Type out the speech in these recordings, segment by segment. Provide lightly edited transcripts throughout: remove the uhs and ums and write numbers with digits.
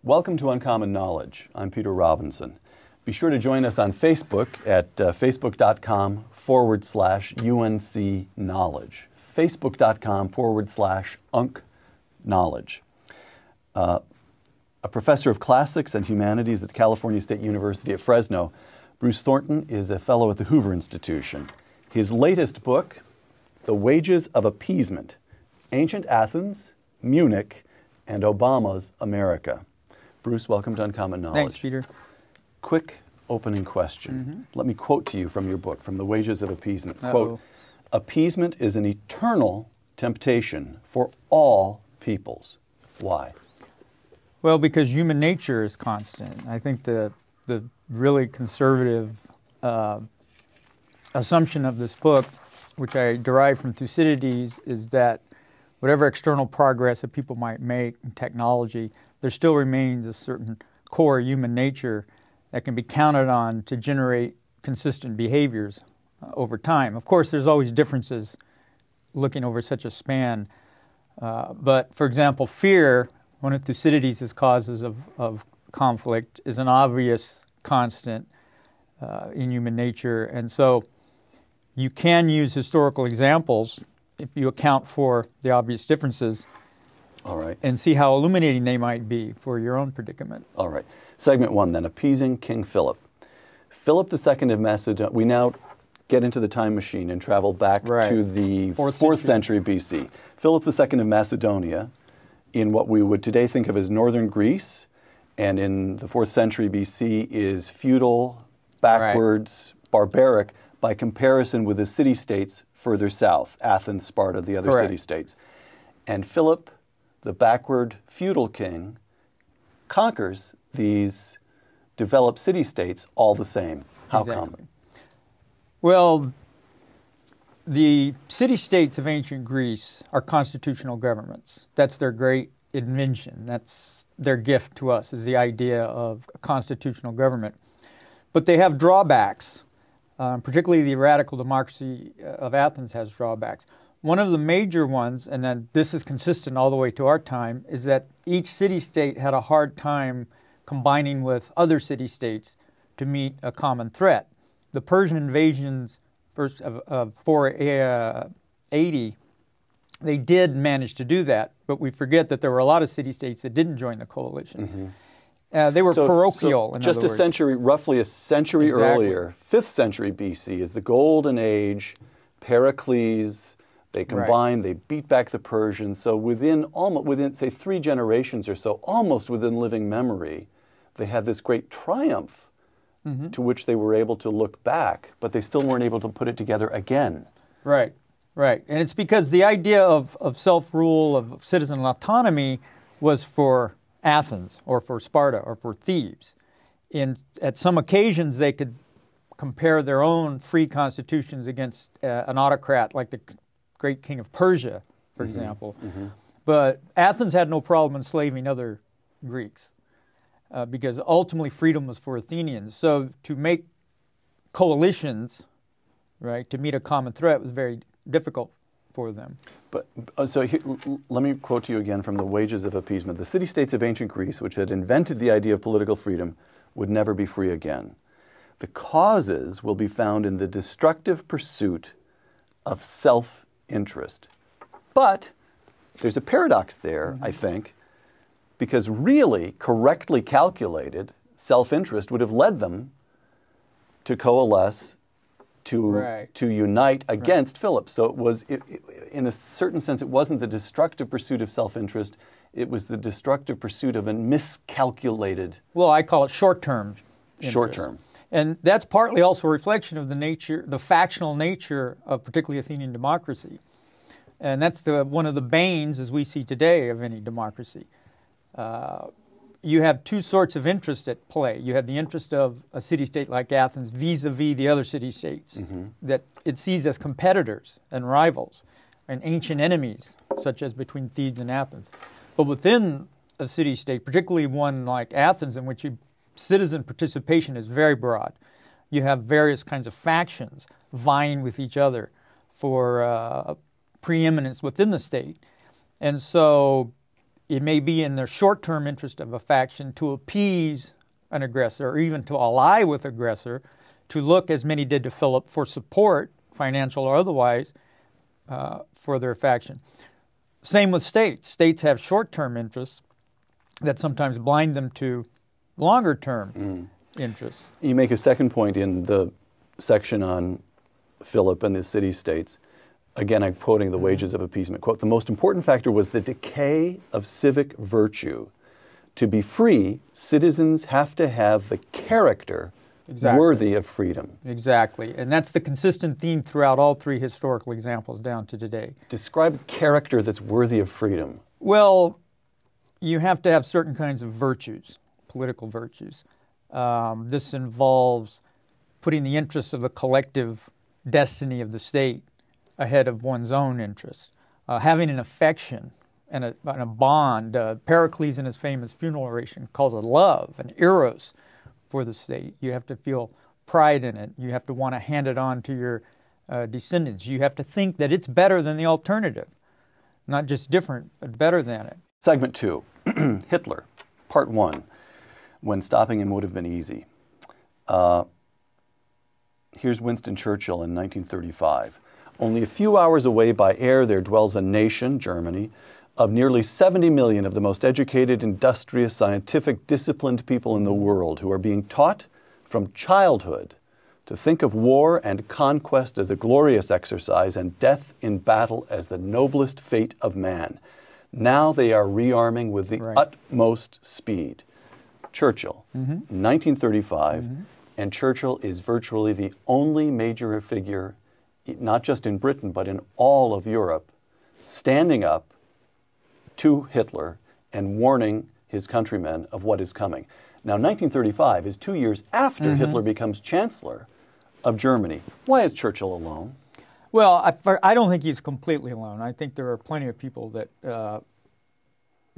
Welcome to Uncommon Knowledge. I'm Peter Robinson. Be sure to join us on Facebook at facebook.com/UNC Knowledge. Facebook.com/UNC Knowledge. A professor of classics and humanities at California State University at Fresno, Bruce Thornton is a fellow at the Hoover Institution. His latest book, The Wages of Appeasement, Ancient Athens, Munich, and Obama's America. Bruce, welcome to Uncommon Knowledge. Thanks, Peter. Quick opening question. Let me quote to you from your book, from The Wages of Appeasement. Uh-oh. Quote, "Appeasement is an eternal temptation for all peoples." Why? Well, because human nature is constant. I think the really conservative assumption of this book, which I derive from Thucydides, is that whatever external progress that people might make in technology, there still remains a certain core human nature that can be counted on to generate consistent behaviors over time. Of course, there's always differences looking over such a span. But, for example, fear, one of Thucydides' causes of conflict, is an obvious constant in human nature. And so you can use historical examples if you account for the obvious differences. All right. And see how illuminating they might be for your own predicament. All right. Segment 1 then, appeasing King Philip. Philip II of Macedon, we now get into the time machine and travel back to the 4th century BC. Philip II of Macedonia, in what we would today think of as northern Greece, and in the 4th century BC is feudal, backwards, barbaric, by comparison with the city-states further south, Athens, Sparta, the other city-states. And Philip, the backward feudal king, conquers these developed city-states all the same. How come? Well, the city-states of ancient Greece are constitutional governments. That's their great invention. That's their gift to us, is the idea of a constitutional government. But they have drawbacks. Particularly the radical democracy of Athens has drawbacks. One of the major ones, and then this is consistent all the way to our time, is that each city-state had a hard time combining with other city-states to meet a common threat. The Persian Invasions of 480, they did manage to do that, but we forget that there were a lot of city-states that didn't join the coalition. They were parochial, in just other words. Roughly a century earlier, 5th century BC, is the golden age. Pericles, they combined, they beat back the Persians. So within, say, 3 generations or so, almost within living memory, they had this great triumph to which they were able to look back, but they still weren't able to put it together again. Right. And it's because the idea of self-rule, of citizen autonomy, was for Athens or for Sparta or for Thebes. At some occasions, they could compare their own free constitutions against an autocrat like the great king of Persia, for example. But Athens had no problem enslaving other Greeks because ultimately freedom was for Athenians. So to make coalitions, to meet a common threat was very difficult for them. But so here, let me quote to you again from The Wages of Appeasement. "The city-states of ancient Greece, which had invented the idea of political freedom, would never be free again. The causes will be found in the destructive pursuit of self-interest." But there's a paradox there, I think, because really, correctly calculated, self-interest would have led them to coalesce, to unite against Philip. So it was, in a certain sense, it wasn't the destructive pursuit of self-interest, it was the destructive pursuit of a miscalculated... Well, I call it short-term interest. Short-term. And that's partly also a reflection of the factional nature of particularly Athenian democracy. And that's one of the banes, as we see today, of any democracy. You have 2 sorts of interest at play. You have the interest of a city-state like Athens vis-a-vis the other city-states that it sees as competitors and rivals and ancient enemies, such as between Thebes and Athens. But within a city-state, particularly one like Athens, in which citizen participation is very broad, you have various kinds of factions vying with each other for preeminence within the state. And so it may be in the short-term interest of a faction to appease an aggressor, or even to ally with aggressor, to look, as many did to Phillip, for support, financial or otherwise, for their faction. Same with states. States have short-term interests that sometimes blind them to longer-term interests. You make a second point in the section on Phillip and the city-states. Again, I'm quoting the Wages of Appeasement. Quote, "The most important factor was the decay of civic virtue. To be free, citizens have to have the character worthy of freedom." Exactly. And that's the consistent theme throughout all three historical examples down to today. Describe character that's worthy of freedom. Well, you have to have certain kinds of virtues, political virtues. This involves putting the interests of the collective destiny of the state ahead of one's own interests, having an affection and a bond. Pericles, in his famous funeral oration, calls it love, an eros for the state. You have to feel pride in it. You have to want to hand it on to your descendants. You have to think that it's better than the alternative, not just different, but better than it. Segment 2, Hitler, Part 1, When Stopping Him Would Have Been Easy. Here's Winston Churchill in 1935. "Only a few hours away by air there dwells a nation, Germany, of nearly 70 million of the most educated, industrious, scientific, disciplined people in the world, who are being taught from childhood to think of war and conquest as a glorious exercise and death in battle as the noblest fate of man. Now they are rearming with the utmost speed." Churchill, 1935, and Churchill is virtually the only major figure, not just in Britain, but in all of Europe, standing up to Hitler and warning his countrymen of what is coming. Now, 1935 is 2 years after Hitler becomes Chancellor of Germany. Why is Churchill alone? Well, I don't think he's completely alone. I think there are plenty of people that,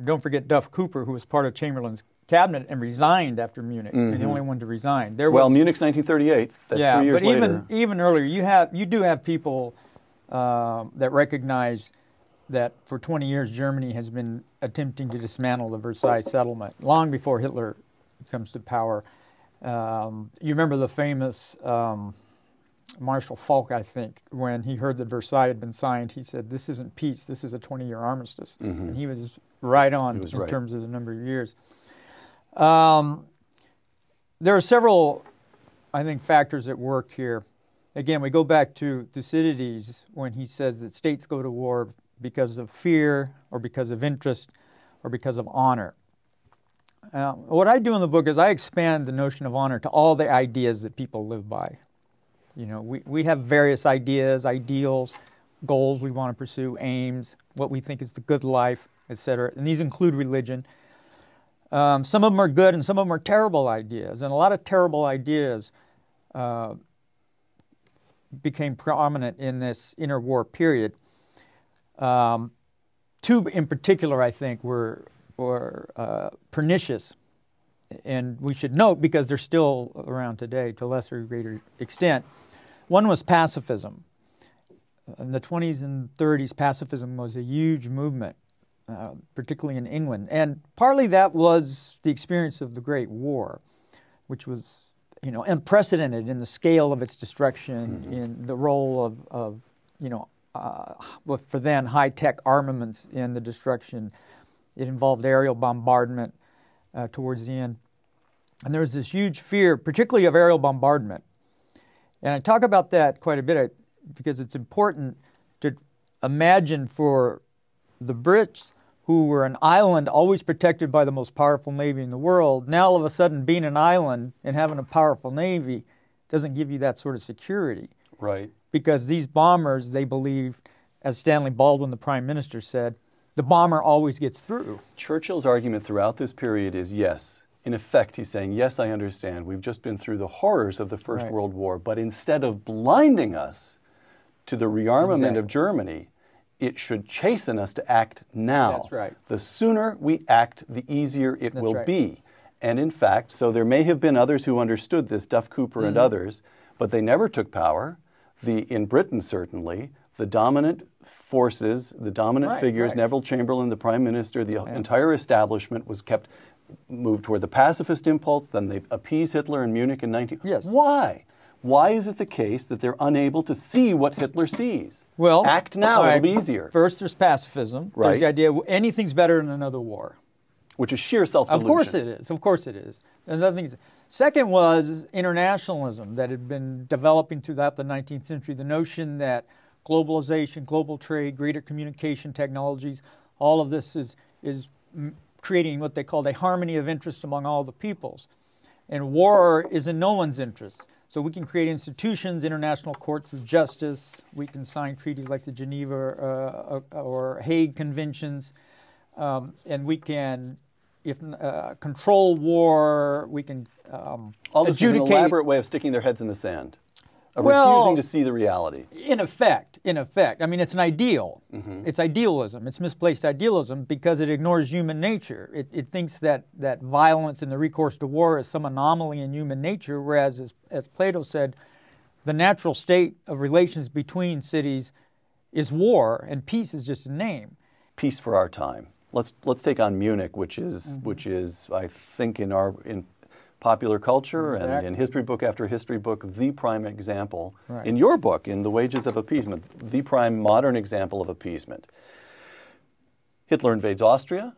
don't forget Duff Cooper, who was part of Chamberlain's cabinet and resigned after Munich. He's the only one to resign. Munic's 1938. That's 3 years later. Even earlier, you do have people that recognize that for 20 years Germany has been attempting to dismantle the Versailles settlement, long before Hitler comes to power. You remember the famous Marshal Falk, I think, when he heard that Versailles had been signed, he said, "This isn't peace, this is a 20-year armistice." And he was right on in terms of the number of years. There are several, I think, factors at work here. Again, we go back to Thucydides when he says that states go to war because of fear or because of interest or because of honor. What I do in the book is I expand the notion of honor to all the ideas that people live by. You know, we have various ideas, ideals, goals we want to pursue, aims, what we think is the good life, etc. And these include religion. Some of them are good and some of them are terrible ideas. And a lot of terrible ideas became prominent in this interwar period. Two in particular, I think, were pernicious. And we should note, because they're still around today to a lesser or greater extent. One was pacifism. In the 20s and 30s, pacifism was a huge movement, particularly in England. And partly that was the experience of the Great War, which was, unprecedented in the scale of its destruction, in the role of for then high-tech armaments in the destruction. It involved aerial bombardment towards the end. And there was this huge fear, particularly of aerial bombardment. And I talk about that quite a bit because it's important to imagine for the Brits, who were an island always protected by the most powerful navy in the world, now all of a sudden being an island and having a powerful navy doesn't give you that sort of security. Right. Because these bombers, they believed, as Stanley Baldwin, the Prime Minister, said, the bomber always gets through. Churchill's argument throughout this period is yes. In effect, he's saying, yes, I understand. We've just been through the horrors of the First World War, but instead of blinding us to the rearmament of Germany, it should chasten us to act now. That's right. The sooner we act, the easier it will be. And in fact, so there may have been others who understood this, Duff Cooper and others, but they never took power. In Britain, certainly, the dominant forces, the dominant figures, Neville Chamberlain, the prime minister, the entire establishment was moved toward the pacifist impulse. Then they appease Hitler in Munich in 19... Yes. Why? Why is it the case that they're unable to see what Hitler sees? Well, act now, it'll be easier. First, there's pacifism. Right. There's the idea anything's better than another war. Which is sheer self-delusion. Of course it is. Of course it is. There's nothing. Second was internationalism that had been developing throughout the 19th century. The notion that globalization, global trade, greater communication technologies, all of this is creating what they called a harmony of interest among all the peoples. And war is in no one's interest. So we can create institutions, international courts of justice. We can sign treaties like the Geneva or Hague Conventions. And we can control war. We can all this adjudicate. Is an elaborate way of sticking their heads in the sand, of refusing to see the reality. In effect. I mean, it's an ideal. It's idealism. It's misplaced idealism because it ignores human nature. It thinks that violence and the recourse to war is some anomaly in human nature, whereas, as Plato said, the natural state of relations between cities is war, and peace is just a name. Peace for our time. Let's take on Munich, which is I think in popular culture and in history book after history book, the prime example. Right. In your book, in The Wages of Appeasement, the prime modern example of appeasement. Hitler invades Austria,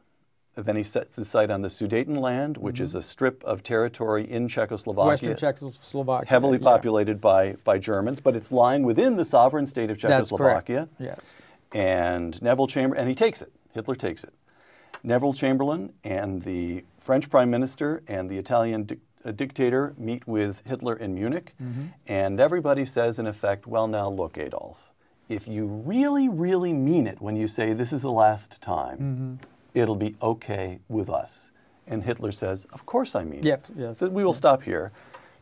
then he sets his sight on the Sudetenland, which is a strip of territory in Czechoslovakia. Western Czechoslovakia. Heavily populated by Germans, but it's lying within the sovereign state of Czechoslovakia. That's correct. Yes. And Neville Chamberlain, and he takes it. Hitler takes it. Neville Chamberlain and the French Prime Minister and the Italian dictator meet with Hitler in Munich, and everybody says, in effect, well, now look, Adolf, if you really, really mean it when you say this is the last time, it'll be okay with us. And Hitler says, of course I mean it. Yes. So we will stop here.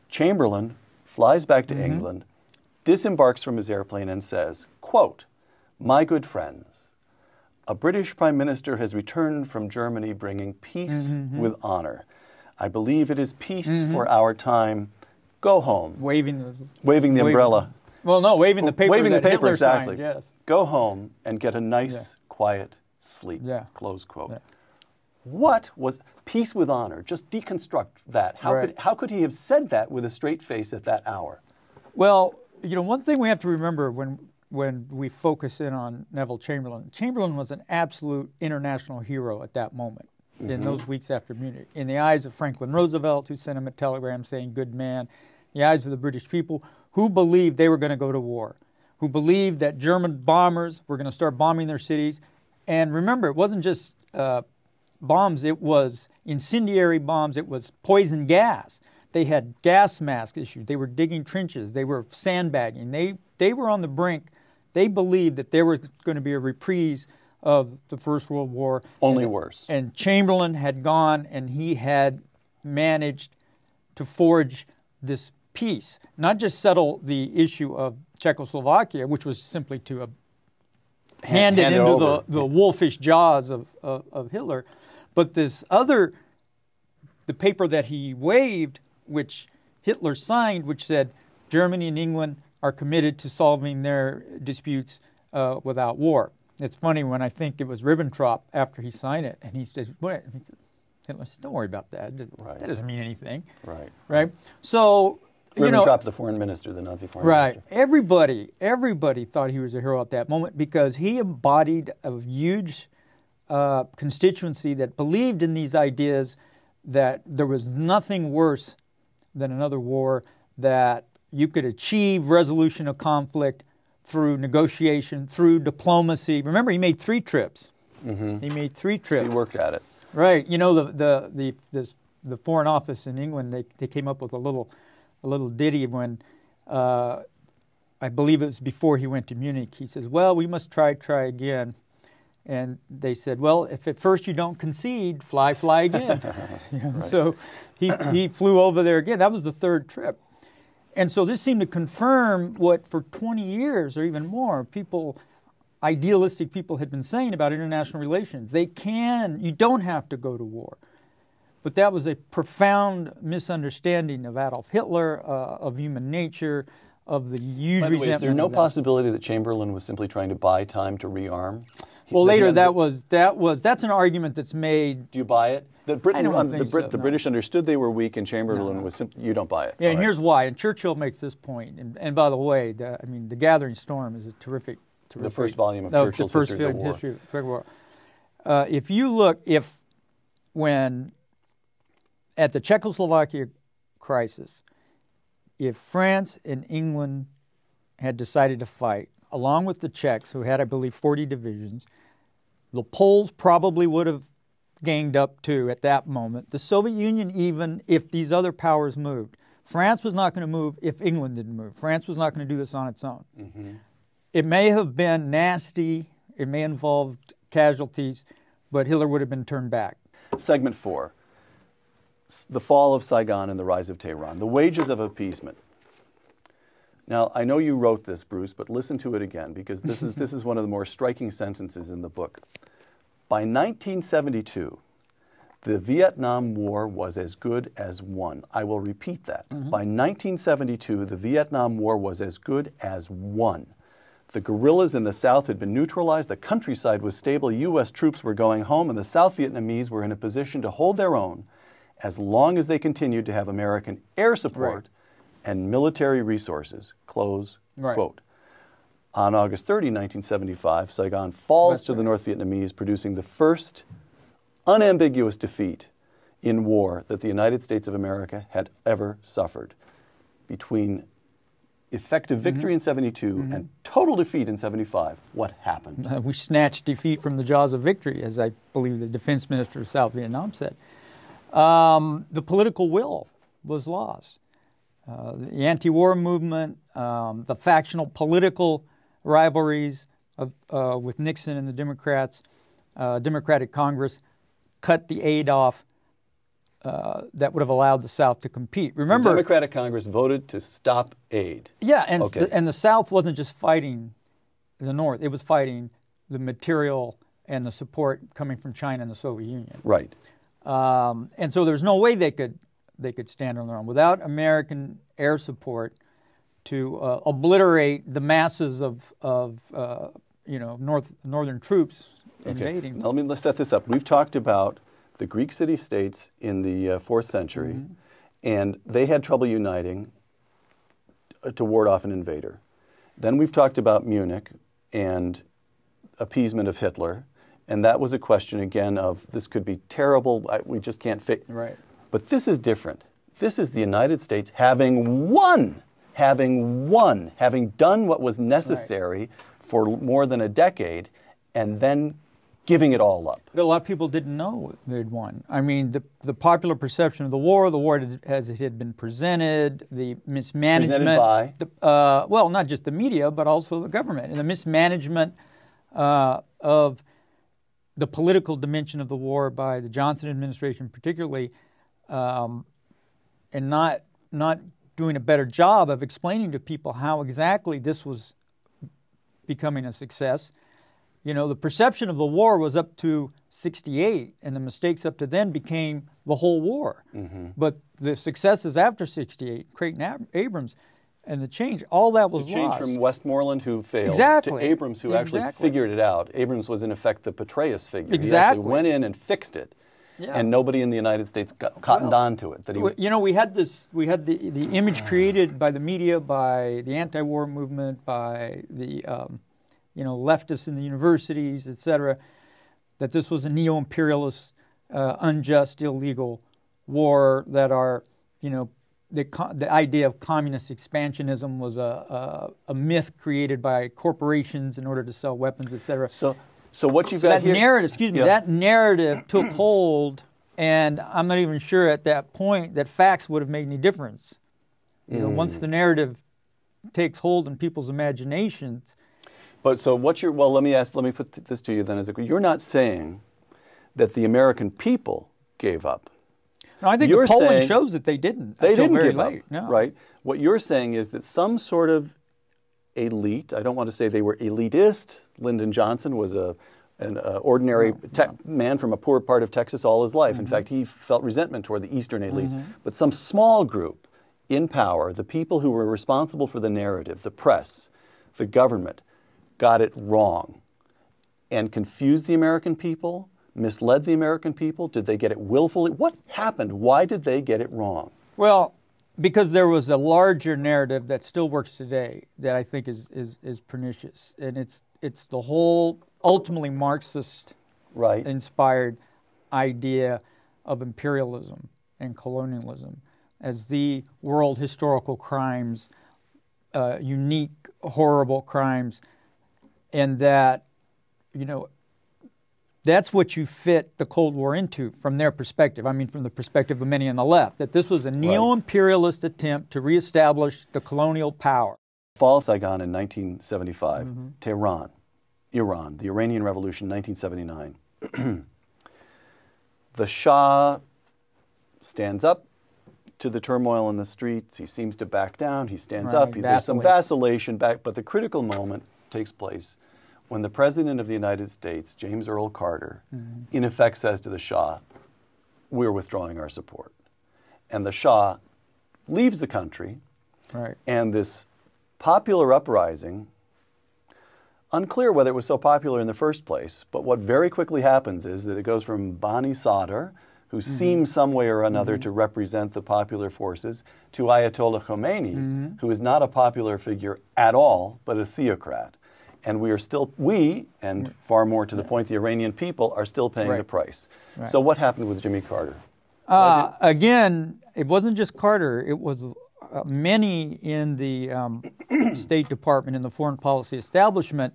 Chamberlain flies back to England, disembarks from his airplane and says, quote, "My good friends, a British Prime Minister has returned from Germany bringing peace with honor. I believe it is peace for our time. Go home." Waving the umbrella. Well, no, waving the paper waving that the paper, Hitler exactly. signed, yes. Go home and get a nice, quiet sleep. Yeah. Close quote. Yeah. What was peace with honor? Just deconstruct that. How could he have said that with a straight face at that hour? Well, one thing we have to remember when we focus in on Neville Chamberlain, Chamberlain was an absolute international hero at that moment, in those weeks after Munich. In the eyes of Franklin Roosevelt, who sent him a telegram saying, "Good man," in the eyes of the British people, who believed they were going to go to war, who believed that German bombers were going to start bombing their cities. And remember, it wasn't just bombs, it was incendiary bombs, it was poison gas. They had gas mask issues, they were digging trenches, they were sandbagging, they were on the brink. They believed that there was going to be a reprise of the First World War. Only worse. And Chamberlain had gone and he had managed to forge this peace. Not just settle the issue of Czechoslovakia, which was simply to hand it into the wolfish jaws of Hitler, but this other, the paper that he waved, which Hitler signed, which said Germany and England are committed to solving their disputes without war. It's funny when I think it was Ribbentrop after he signed it, and he said, "What?" Hitler said, "Don't worry about that. That doesn't mean anything." Right. So Ribbentrop, the foreign minister, the Nazi foreign minister. Everybody thought he was a hero at that moment because he embodied a huge constituency that believed in these ideas that there was nothing worse than another war, that you could achieve resolution of conflict through negotiation, through diplomacy. Remember, he made 3 trips. He made 3 trips. He worked at it. Right. The Foreign Office in England, they came up with a little ditty when, I believe it was before he went to Munich. He says, "Well, we must try again." And they said, "Well, if at first you don't concede, fly again." So he flew over there again. That was the 3rd trip. And so this seemed to confirm what for 20 years or even more, idealistic people had been saying about international relations. You don't have to go to war. But that was a profound misunderstanding of Adolf Hitler, of human nature, of the huge By the way, resentment. is there no of that. possibility that Chamberlain was simply trying to buy time to rearm? Well, later that's an argument that's made. Do you buy it? That Britain, I don't think so, the no. British understood they were weak, and Chamberlain was simply, you don't buy it. Yeah, All and right. here's why. And Churchill makes this point. And by the way, The Gathering Storm is a terrific. The first volume of No, Churchill's the first History of the War. History of the War. If you look, when at the Czechoslovakia crisis, if France and England had decided to fight, along with the Czechs, who had, I believe, 40 divisions, the Poles probably would have ganged up too at that moment. The Soviet Union, even if these other powers moved. France was not going to move if England didn't move. France was not going to do this on its own. Mm-hmm. It may have been nasty, it may have involved casualties, but Hitler would have been turned back. Segment 4, the fall of Saigon and the rise of Teheran, the wages of appeasement. Now, I know you wrote this, Bruce, but listen to it again, because this is one of the more striking sentences in the book. By 1972, the Vietnam War was as good as won. I will repeat that. Mm-hmm. By 1972, the Vietnam War was as good as won. The guerrillas in the South had been neutralized, the countryside was stable, U.S. troops were going home, and the South Vietnamese were in a position to hold their own as long as they continued to have American air support and military resources, close quote. On August 30, 1975, Saigon falls to the North Vietnamese, producing the first unambiguous defeat in war that the United States of America had ever suffered. Between effective victory in 72 and total defeat in 75, what happened? We snatched defeat from the jaws of victory, as I believe the defense minister of South Vietnam said. The political will was lost. The anti-war movement, the factional political rivalries with Nixon and the Democrats, Democratic Congress, cut the aid off that would have allowed the South to compete. Remember, the Democratic Congress voted to stop aid. Yeah, and the South wasn't just fighting the North; it was fighting the material and the support coming from China and the Soviet Union. Right. And so there's no way they could stand on their own without American air support to obliterate the masses of northern troops invading. Now, let's set this up. We've talked about the Greek city-states in the 4th century, and they had trouble uniting to ward off an invader. Then we've talked about Munich and appeasement of Hitler, and that was a question, again, of this could be terrible, we just can't fix. Right. But this is different. This is the United States having won, having done what was necessary for more than a decade, and then giving it all up. But a lot of people didn't know they'd won. I mean, the popular perception of the war as it had been presented, the mismanagement. Presented by? Well, not just the media, but also the government. And the mismanagement of the political dimension of the war by the Johnson administration particularly, and not doing a better job of explaining to people how exactly this was becoming a success. You know, the perception of the war was up to 68, and the mistakes up to then became the whole war. But the successes after 68, Creighton Abrams, and the change, all that was the change lost. from Westmoreland, who failed, Exactly. to Abrams, who actually figured it out. Abrams was, in effect, the Petraeus figure. Exactly. He actually went in and fixed it. Yeah. And nobody in the United States cottoned on to it. We had the image created by the media, by the anti-war movement, by the leftists in the universities, etc., that this was a neo-imperialist, unjust, illegal war. That the idea of communist expansionism was a myth created by corporations in order to sell weapons, etc. So what you've got here... That narrative took hold, and I'm not even sure at that point that facts would have made any difference. Once the narrative takes hold in people's imaginations. But so let me put this to you then. You're not saying that the American people gave up. No, I think the polling shows that they didn't. They didn't very give late. up, No. right? What you're saying is that some sort of elite, I don't want to say they were elitist. Lyndon Johnson was an ordinary man from a poor part of Texas all his life. In fact, he felt resentment toward the eastern elites. But some small group in power, the people who were responsible for the narrative, the press, the government, got it wrong and confused the American people, misled the American people? Did they get it willfully? What happened? Why did they get it wrong? Well, because there was a larger narrative that still works today that I think is pernicious, and it's the whole ultimately Marxist inspired idea of imperialism and colonialism as the world historical crimes, unique, horrible crimes, and that, you know, that's what you fit the Cold War into from their perspective. I mean, from the perspective of many on the left, that this was a neo-imperialist attempt to reestablish the colonial power. Fall of Saigon in 1975, Tehran, Iran, the Iranian Revolution, 1979. The Shah stands up to the turmoil in the streets. He seems to back down. He stands up. There's some vacillation back, but the critical moment takes place when the President of the United States, James Earl Carter, in effect says to the Shah, we're withdrawing our support. And the Shah leaves the country, and this popular uprising, unclear whether it was so popular in the first place, but what very quickly happens is that it goes from Bani Sadr, who seems some way or another to represent the popular forces, to Ayatollah Khomeini, who is not a popular figure at all, but a theocrat. And we, and far more to the point, the Iranian people, are still paying the price. So what happened with Jimmy Carter? Again, it wasn't just Carter. It was many in the State Department and the foreign policy establishment.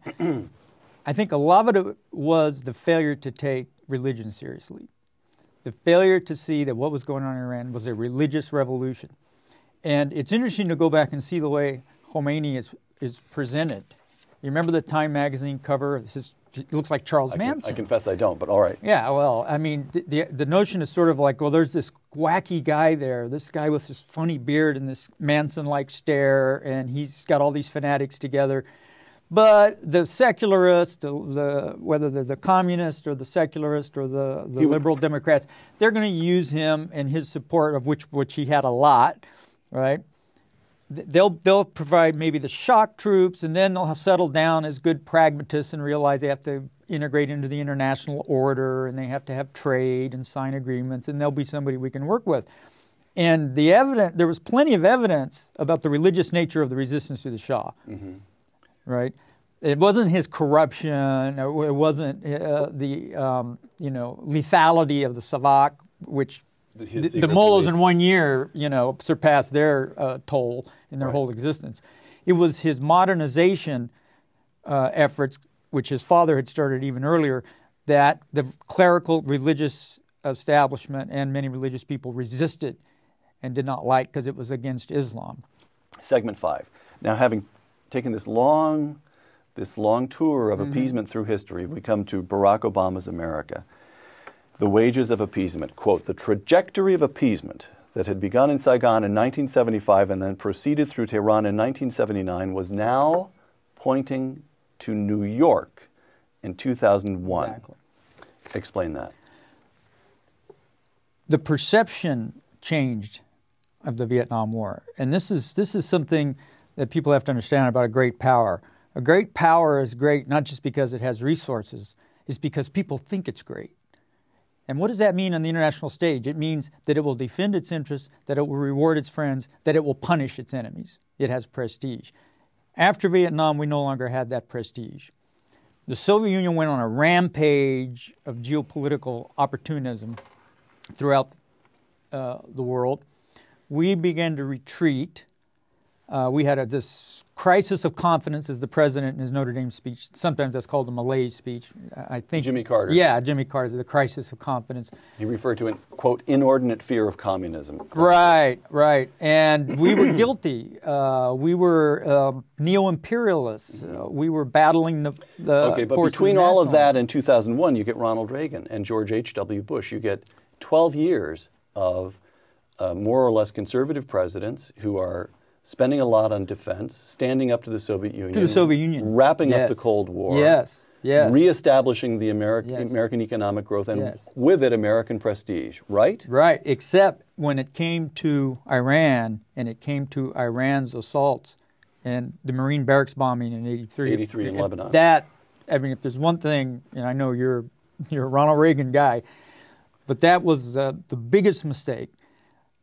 I think a lot of it was the failure to take religion seriously. The failure to see that what was going on in Iran was a religious revolution. And it's interesting to go back and see the way Khomeini is presented. You remember the Time magazine cover? It looks like Charles Manson. I confess I don't, but all right. Yeah, well, I mean, the notion is sort of like, well, there's this wacky guy there, this guy with this funny beard and this Manson-like stare, and he's got all these fanatics together. But the secularists, whether they're the communist or the secularist or the liberal Democrats, they're going to use him and his support, of which he had a lot, right? They'll provide maybe the shock troops, and then they'll settle down as good pragmatists and realize they have to integrate into the international order, and they have to have trade and sign agreements, and they'll be somebody we can work with. And there was plenty of evidence about the religious nature of the resistance to the Shah, right? It wasn't his corruption, or it wasn't the lethality of the Civic, which the mullahs in 1 year, surpassed their toll in their whole existence. It was his modernization efforts, which his father had started even earlier, that the clerical religious establishment and many religious people resisted and did not like because it was against Islam. Segment 5. Now, having taken this long tour of appeasement through history, we come to Barack Obama's America. The Wages of Appeasement. Quote, the trajectory of appeasement that had begun in Saigon in 1975 and then proceeded through Tehran in 1979 was now pointing to New York in 2001. Exactly. Explain that. The perception changed of the Vietnam War. And this is something that people have to understand about a great power. A great power is great not just because it has resources, it's because people think it's great. And what does that mean on the international stage? It means that it will defend its interests, that it will reward its friends, that it will punish its enemies. It has prestige. After Vietnam, we no longer had that prestige. The Soviet Union went on a rampage of geopolitical opportunism throughout the world. We began to retreat. We had this crisis of confidence, as the president in his Notre Dame speech, sometimes that's called the malaise speech. I think Jimmy Carter. Yeah, Jimmy Carter's the crisis of confidence. He referred to an, quote, inordinate fear of communism. Right. And we were guilty. We were neo-imperialists. We were battling the Okay, but between all of that and 2001, you get Ronald Reagan and George H.W. Bush. You get 12 years of more or less conservative presidents who are spending a lot on defense, standing up to the Soviet Union. To the Soviet Union. Wrapping up the Cold War. Yes. Yes. reestablishing the Yes. American economic growth, and Yes. with it, American prestige, right? Right, except when it came to Iran and it came to Iran's assaults and the Marine barracks bombing in 83. 83 in Lebanon. That, I mean, if there's one thing, and I know you're a Ronald Reagan guy, but that was the biggest mistake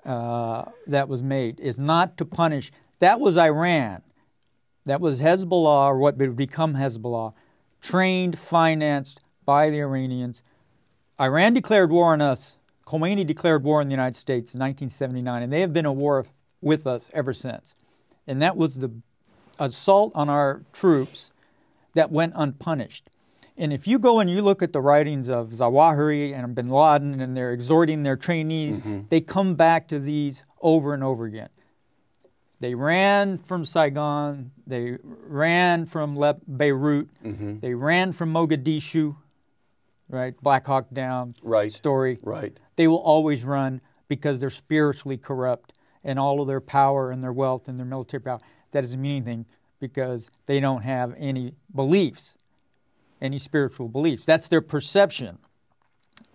that was made, is not to punish. That was Iran. That was Hezbollah, or what would become Hezbollah, trained, financed by the Iranians. Iran declared war on us. Khomeini declared war on the United States in 1979, and they have been at war with us ever since. And that was the assault on our troops that went unpunished. And if you go and you look at the writings of Zawahiri and bin Laden, and they're exhorting their trainees, they come back to these over and over again. They ran from Saigon, they ran from Beirut, they ran from Mogadishu, right? Black Hawk Down story. Right. They will always run because they're spiritually corrupt, and all of their power and their wealth and their military power, that doesn't mean anything because they don't have any beliefs, any spiritual beliefs. That's their perception.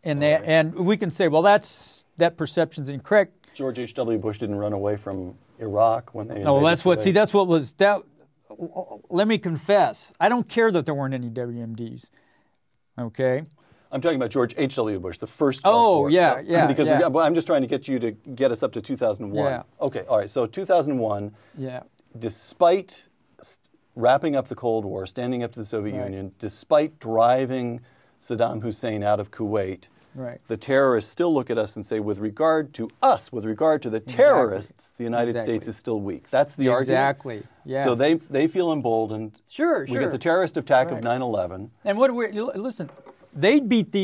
And and we can say, well, that perception's incorrect. George H.W. Bush didn't run away from Iraq when they... No, that's what. See, that's what was. Let me confess. I don't care that there weren't any WMDs. Okay. I'm talking about George H.W. Bush, the first. Oh, yeah. Because I'm just trying to get you to get us up to 2001. Yeah. Okay. All right. So 2001. Yeah. Despite wrapping up the Cold War, standing up to the Soviet Union, despite driving Saddam Hussein out of Kuwait. Right. The terrorists still look at us and say, with regard to us, with regard to the terrorists, the United States is still weak. That's the argument. Exactly. Yeah. So they feel emboldened. Sure. We get the terrorist attack of 9/11. And listen, they beat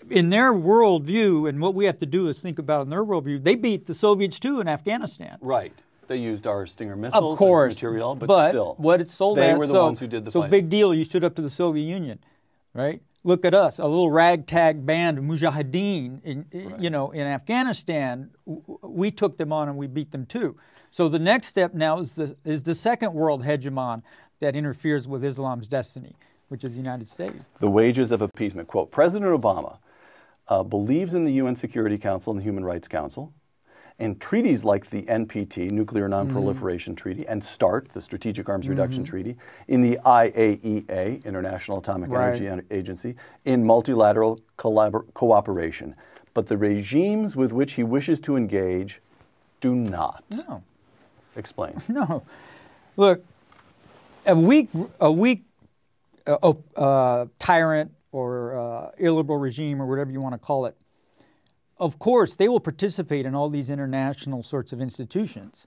in their worldview, and what we have to do is think about in their worldview, they beat the Soviets too in Afghanistan. Right. They used our Stinger missiles, of course, and material, but still. What it's sold they as, were the ones who did the fighting. So big deal, you stood up to the Soviet Union, right? Look at us, a little ragtag band of mujahideen, in Afghanistan. We took them on and we beat them too. So the next step now is the second world hegemon that interferes with Islam's destiny, which is the United States. The wages of appeasement. Quote, President Obama believes in the UN Security Council and the Human Rights Council, and treaties like the NPT, Nuclear Non-Proliferation Treaty, and START, the Strategic Arms Reduction Treaty, in the IAEA, International Atomic Energy Agency, in multilateral cooperation. But the regimes with which he wishes to engage do not. No. Explain. No. Look, a weak tyrant or illiberal regime or whatever you want to call it, of course, they will participate in all these international sorts of institutions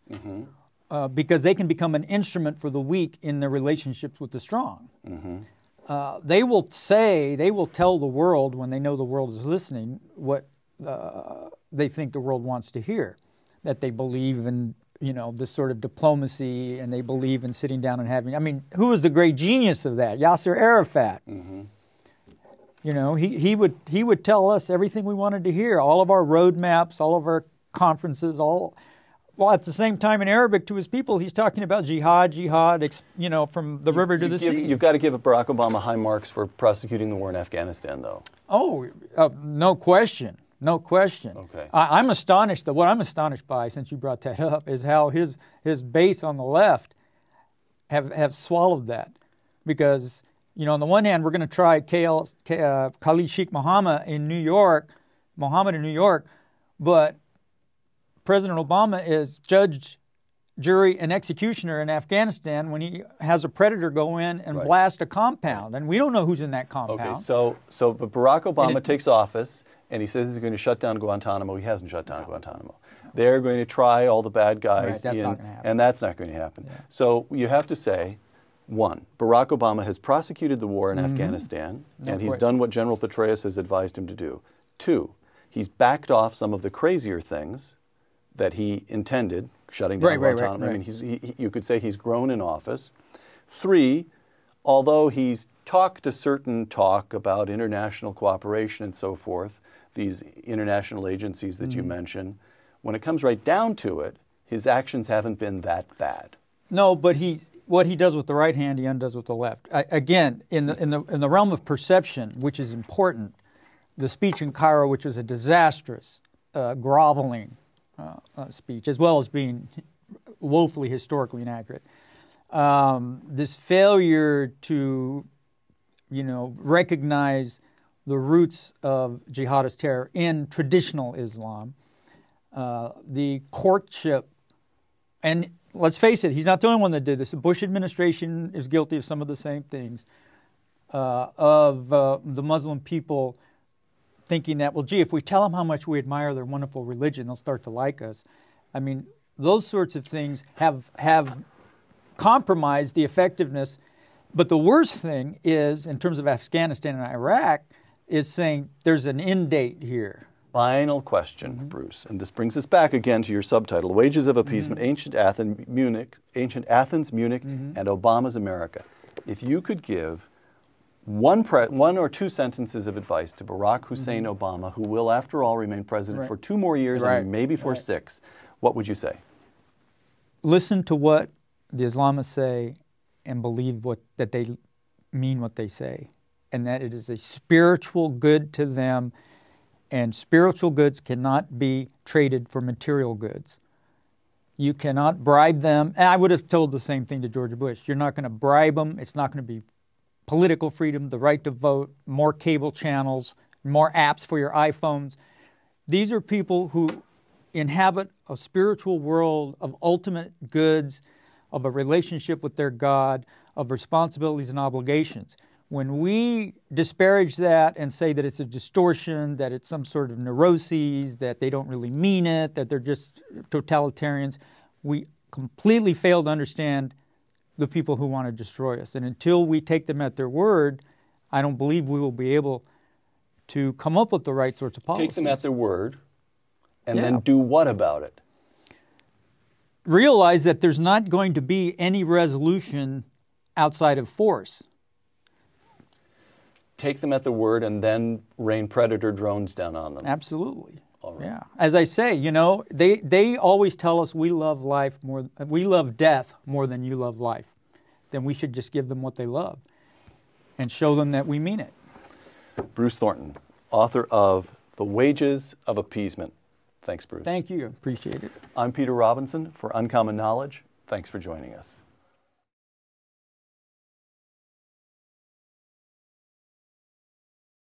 because they can become an instrument for the weak in their relationships with the strong. They will tell the world, when they know the world is listening, what they think the world wants to hear, that they believe in, this sort of diplomacy, and they believe in sitting down and having. I mean, who was the great genius of that? Yasser Arafat. He would tell us everything we wanted to hear, all of our roadmaps, all of our conferences, while at the same time in Arabic to his people, he's talking about jihad, from the river to the sea. You've got to give Barack Obama high marks for prosecuting the war in Afghanistan, though. Oh, no question. No question. Okay. I'm astonished. What I'm astonished by, since you brought that up, is how his base on the left have swallowed that. Because, on the one hand, we're going to try Khalid Sheikh Mohammed in New York, but President Obama is judge, jury, and executioner in Afghanistan when he has a predator go in and blast a compound, and we don't know who's in that compound. Okay, but Barack Obama takes office, and he says he's going to shut down Guantanamo. He hasn't shut down Guantanamo. They're going to try all the bad guys, that's not going to happen. And that's not going to happen. Yeah. So you have to say, one, Barack Obama has prosecuted the war in Afghanistan, and he's done what General Petraeus has advised him to do. Two, he's backed off some of the crazier things that he intended, shutting down Guantanamo. I mean, you could say he's grown in office. Three, although he's talked a certain talk about international cooperation and so forth, these international agencies that you mentioned, when it comes right down to it, his actions haven't been that bad. No, but what he does with the right hand, he undoes with the left. Again, in the realm of perception, which is important, the speech in Cairo, which was a disastrous, groveling speech, as well as being woefully historically inaccurate. This failure to, recognize the roots of jihadist terror in traditional Islam, the courtship, and let's face it, he's not the only one that did this. The Bush administration is guilty of some of the same things, of the Muslim people thinking that, well, gee, if we tell them how much we admire their wonderful religion, they'll start to like us. I mean, those sorts of things have compromised the effectiveness. But the worst thing is, in terms of Afghanistan and Iraq, is saying there's an end date here. Final question, Bruce, and this brings us back again to your subtitle, Wages of Appeasement, Ancient Athens, Munich, and Obama's America. If you could give one or two sentences of advice to Barack Hussein Obama, who will, after all, remain president for 2 more years and maybe for 6, what would you say? Listen to what the Islamists say and believe that they mean what they say, and that it is a spiritual good to them, and spiritual goods cannot be traded for material goods. You cannot bribe them. And I would have told the same thing to George Bush. You're not going to bribe them. It's not going to be political freedom, the right to vote, more cable channels, more apps for your iPhones. These are people who inhabit a spiritual world of ultimate goods, of a relationship with their God, of responsibilities and obligations. When we disparage that and say that it's a distortion, that it's some sort of neuroses, that they don't really mean it, that they're just totalitarians, we completely fail to understand the people who want to destroy us. And until we take them at their word, I don't believe we will be able to come up with the right sorts of policies. Take them at their word, and then do what about it? Realize that there's not going to be any resolution outside of force. Take them at their word and then rain predator drones down on them. Absolutely. All right. Yeah. As I say, they always tell us we love death more than you love life. Then we should just give them what they love and show them that we mean it. Bruce Thornton, author of The Wages of Appeasement. Thanks, Bruce. Thank you. Appreciate it. I'm Peter Robinson for Uncommon Knowledge. Thanks for joining us.